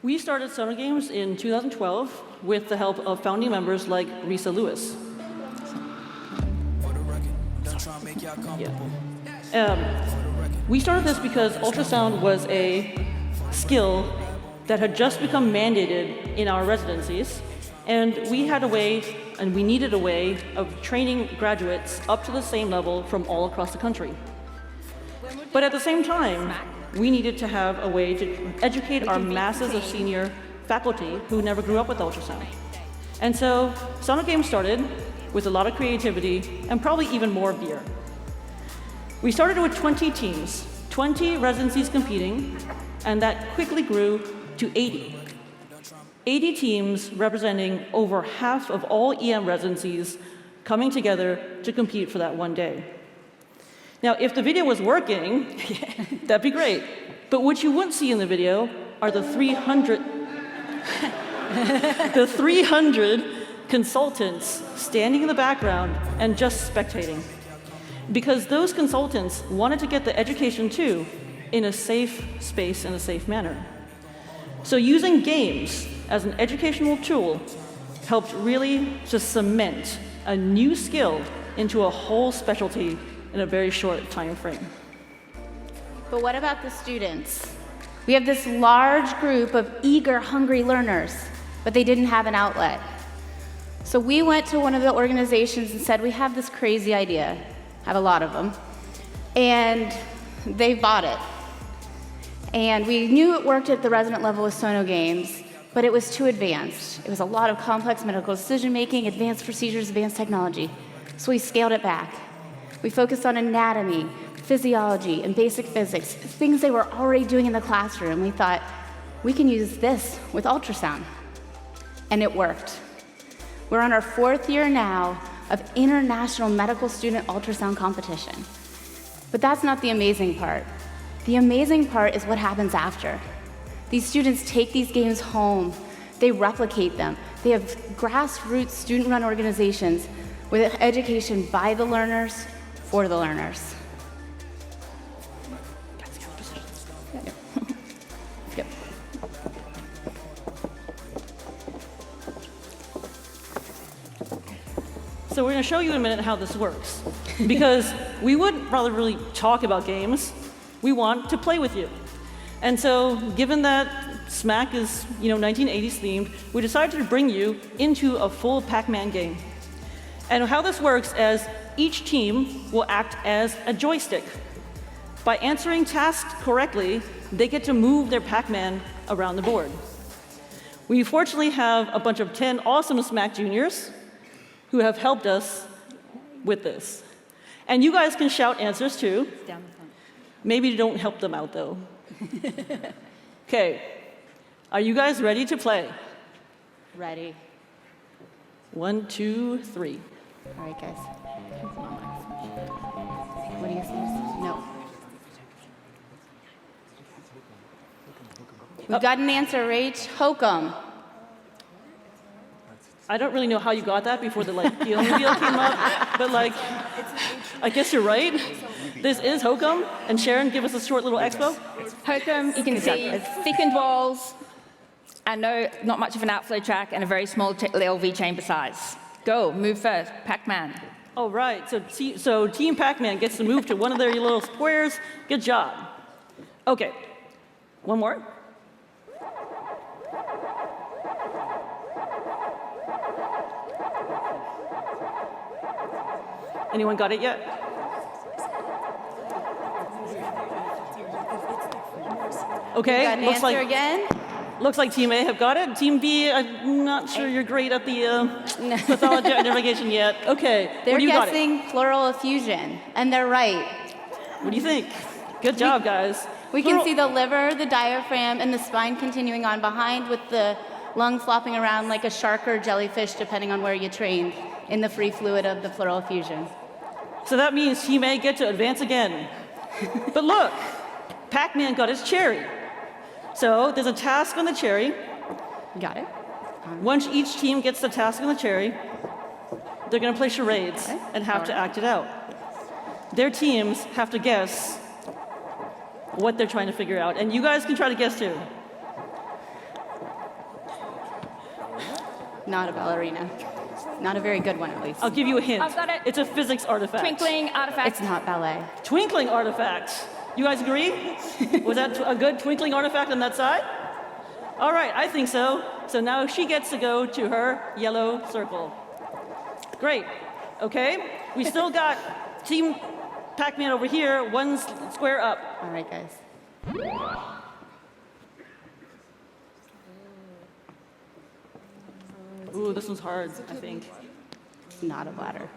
We started Sono Games in 2012 with the help of founding members like Risa Lewis. We started this because ultrasound was a skill that had just become mandated in our residencies, and we had a way, and we needed a way of training graduates up to the same level from all across the country. But at the same time, we needed to have a way to educate our masses of senior faculty who never grew up with ultrasound. And so Sono Games started with a lot of creativity and probably even more beer. We started with 20 teams, 20 residencies competing, and that quickly grew to 80. 80 teams representing over half of all EM residencies coming together to compete for that one day. Now, if the video was working, that'd be great. But what you wouldn't see in the video are the 300 consultants standing in the background and just spectating. Because those consultants wanted to get the education too in a safe space and a safe manner. So using games as an educational tool helped really just cement a new skill into a whole specialty in a very short time frame. But what about the students? We have this large group of eager, hungry learners, but they didn't have an outlet. So we went to one of the organizations and said, we have this crazy idea, have a lot of them, and they bought it. And we knew it worked at the resident level with Sono Games, but it was too advanced. It was a lot of complex medical decision-making, advanced procedures, advanced technology. So we scaled it back. We focused on anatomy, physiology, and basic physics, things they were already doing in the classroom. We thought, we can use this with ultrasound. And it worked. We're on our 4th year now of international medical student ultrasound competition. But that's not the amazing part. The amazing part is what happens after. These students take these games home, they replicate them. They have grassroots student-run organizations with education by the learners, for the learners. Yep. So we're going to show you in a minute how this works. Because we wouldn't rather really talk about games. We want to play with you. And so given that SMAC is 1980s themed, we decided to bring you into a full Pac-Man game. And how this works is each team will act as a joystick. By answering tasks correctly, they get to move their Pac-Man around the board. We fortunately have a bunch of 10 awesome SMAC juniors who have helped us with this. And you guys can shout answers too. Down the front. Maybe don't help them out though. Okay, are you guys ready to play? Ready. 1, 2, 3. All right, guys. What do you say? No. We've got an answer, Rach. Hokum. I don't really know how you got that before the feeling wheel came up, but I guess you're right. This is Hokum, and Sharon, give us a short little expo. Hokum, you can see thickened walls, and not much of an outflow track, and a very small LV chamber size. Go, move first, Pac-Man. All right, so Team Pac-Man gets to move to one of their little squares. Good job. Okay, one more. Anyone got it yet? Okay, looks like Team A have got it. Team B, I'm not sure you're great at the pathology navigation yet. Okay, They're guessing pleural effusion, and they're right. What do you think? Good job, guys. We can see the liver, the diaphragm, and the spine continuing on behind with the lung flopping around like a shark or jellyfish, depending on where you trained, in the free fluid of the pleural effusion. So that means Team A get to advance again. But look, Pac-Man got his cherry. So there's a task on the cherry. Got it. Once each team gets the task on the cherry, they're going to play charades and have to act it out. Their teams have to guess what they're trying to figure out. And you guys can try to guess too. Not a ballerina. Not a very good one, at least. I'll give you a hint. I've got it. It's a physics artifact. Twinkling artifact. It's not ballet. Twinkling artifact. You guys agree? Was that a good twinkling artifact on that side? All right, I think so. So now she gets to go to her yellow circle. Great. Okay. We still got Team Pac-Man over here, one square up. All right, guys. Ooh, this one's hard, I think. It's not a bladder.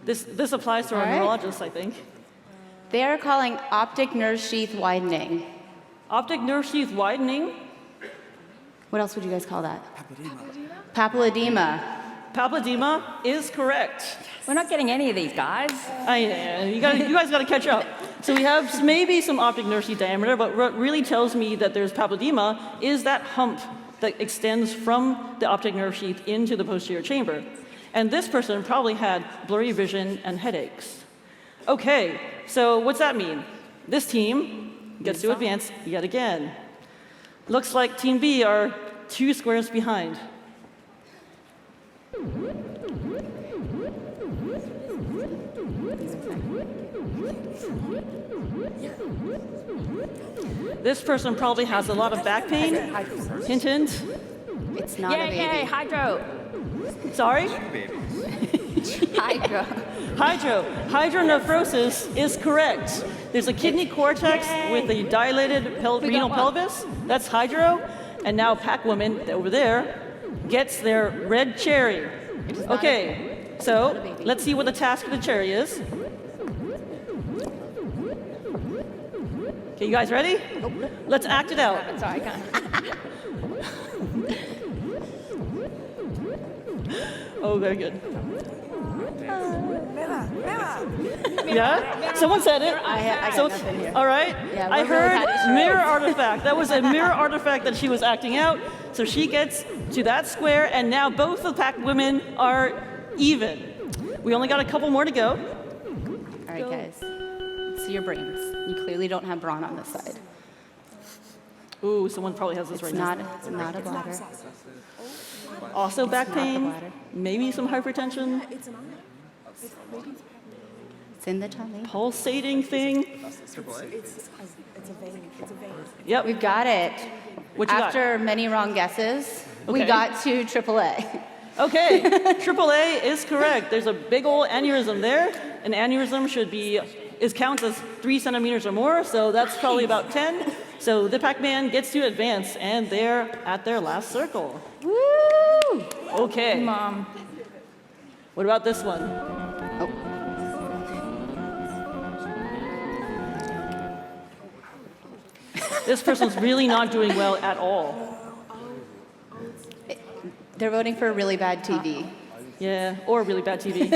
This applies to our All right. neurologists, I think. They are calling optic nerve sheath widening. Optic nerve sheath widening. What else would you guys call that? Papilledema. Papilledema is correct. We're not getting any of these, guys. You guys got to catch up. So we have maybe some optic nerve sheath diameter, but what really tells me that there's papilledema is that hump that extends from the optic nerve sheath into the posterior chamber. And this person probably had blurry vision and headaches. Okay, so what's that mean? This team gets to advance yet again. Looks like Team B are 2 squares behind. This person probably has a lot of back pain. Hint, hint. It's not a baby. Yay, hydro. Sorry? Hydro. Hydronephrosis is correct. There's a kidney cortex with a dilated renal pelvis. That's hydro. And now Pac-Woman over there gets their red cherry. Okay, so let's see what the task of the cherry is. Okay, you guys ready? Let's act it out. Sorry, I can't. Oh, very good. Yeah? Someone said it. I got nothing here. All right. Yeah, I we're really heard bad at mirror artifact. That was a mirror artifact that she was acting out. So she gets to that square, and now both the Pac women are even. We only got a couple more to go. All right, guys. Let's see your brains. You clearly don't have brawn on this side. Ooh, someone probably has this right now. It's not a bladder. Also back not the pain, bladder. maybe some hypertension, It's in the tummy. pulsating thing. It's a vein. It's a vein. Yep. We've got it. What you got? After many wrong guesses, we Okay. got to AAA. Okay, AAA is correct. There's a big old aneurysm there. An aneurysm counts as 3 centimeters or more, so that's probably about 10. So the Pac-Man gets to advance, and they're at their last circle. Woo! Okay. Mom. What about this one? Oh. This person's really not doing well at all. They're voting for really bad TV. Yeah, or really bad TV.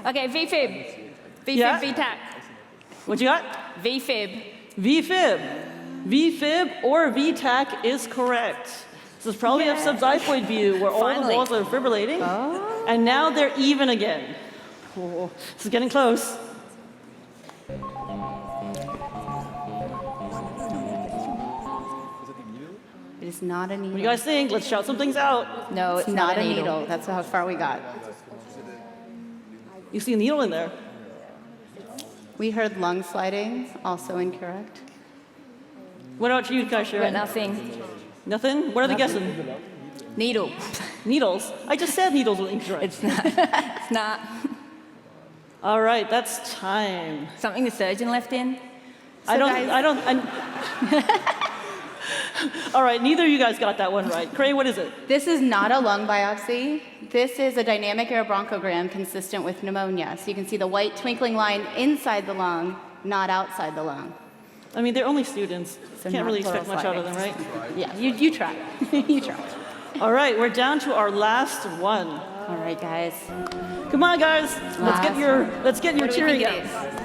Okay, VFib. VFib, Yeah? VTAC. What you got? VFib. VFib. VFib or VTAC is correct. This is probably a subxiphoid view where all Finally. the walls are fibrillating. Oh. And now they're even again. Oh, this is getting close. It is not a needle. What do you guys think? Let's shout some things out. No, It's not a needle. That's how far we got. You see a needle in there. We heard lung sliding, also incorrect. What about you guys, Got Sharon? nothing. Nothing? What are they guessing? Needle. Needles. I just said needles were incorrect. It's not. It's not. All right, that's time. Something the surgeon left in? All right, neither of you guys got that one right. Creagh, what is it? This is not a lung biopsy. This is a dynamic air bronchogram consistent with pneumonia. So you can see the white twinkling line inside the lung, not outside the lung. I mean, they're only students. So Can't not really expect pleural much out of them, sliding. right? Yeah, you try. You try. All right, we're down to our last one. All right, guys. Come on, guys. Let's get your What do we cheering think out. it is?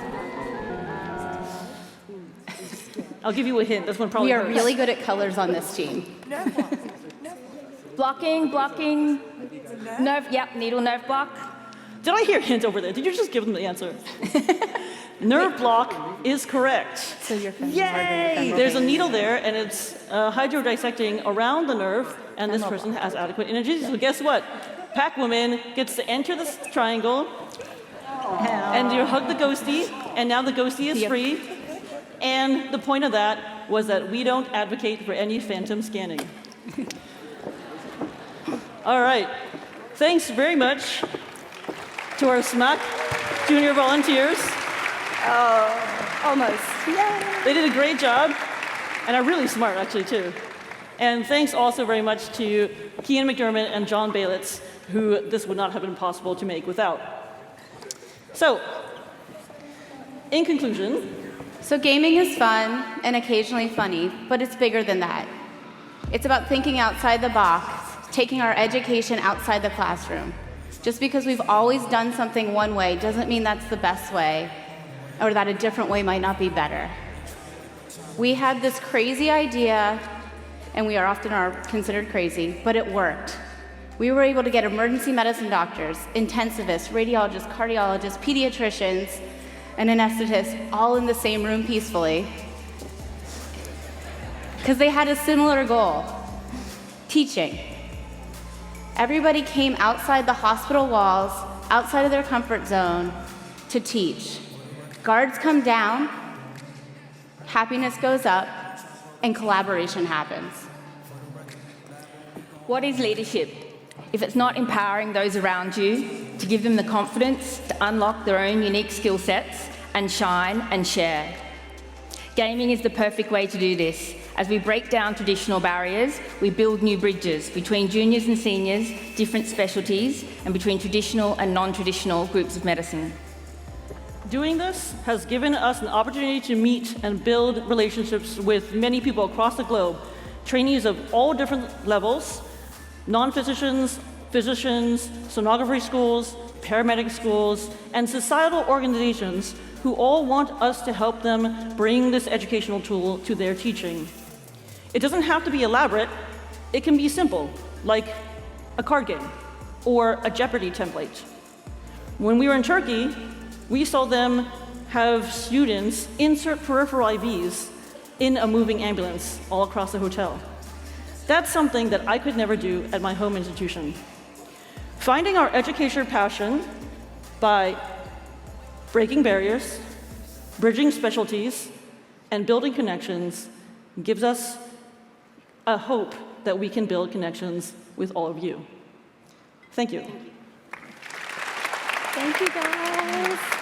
I'll give you a hint. This one probably We are hurts. really good at colors on this team. Blocking. Nerve, yep, needle nerve block. Did I hear hint over there? Did you just give them the answer? Nerve block is correct. So your femoral Yay! There's a needle there, and it's hydrodissecting around the nerve, and this person has adequate energy. So guess what? Pac woman gets to enter this triangle, and you hug the ghostie, and now the ghostie is free. And the point of that was that we don't advocate for any phantom scanning. All right. Thanks very much to our SMAC junior volunteers. Oh, almost. Yay. They did a great job, and are really smart, actually, too. And thanks also very much to Kian McDermott and John Balitz, who this would not have been possible to make without. So, in conclusion, So gaming is fun and occasionally funny, but it's bigger than that. It's about thinking outside the box, taking our education outside the classroom. Just because we've always done something one way doesn't mean that's the best way, or that a different way might not be better. We had this crazy idea, and we are often considered crazy, but it worked. We were able to get emergency medicine doctors, intensivists, radiologists, cardiologists, pediatricians, and anesthetists all in the same room peacefully, because they had a similar goal: teaching. Everybody came outside the hospital walls, outside of their comfort zone, to teach. Guards come down, happiness goes up, and collaboration happens. What is leadership if it's not empowering those around you to give them the confidence to unlock their own unique skill sets and shine and share? Gaming is the perfect way to do this. As we break down traditional barriers, we build new bridges between juniors and seniors, different specialties, and between traditional and non-traditional groups of medicine. doing this has given us an opportunity to meet and build relationships with many people across the globe, trainees of all different levels, non-physicians, physicians, sonography schools, paramedic schools, and societal organizations who all want us to help them bring this educational tool to their teaching. It doesn't have to be elaborate. It can be simple, like a card game or a Jeopardy template. When we were in Turkey, we saw them have students insert peripheral IVs in a moving ambulance all across the hotel. That's something that I could never do at my home institution. Finding our education passion by breaking barriers, bridging specialties, and building connections gives us a hope that we can build connections with all of you. Thank you. Thank you, guys.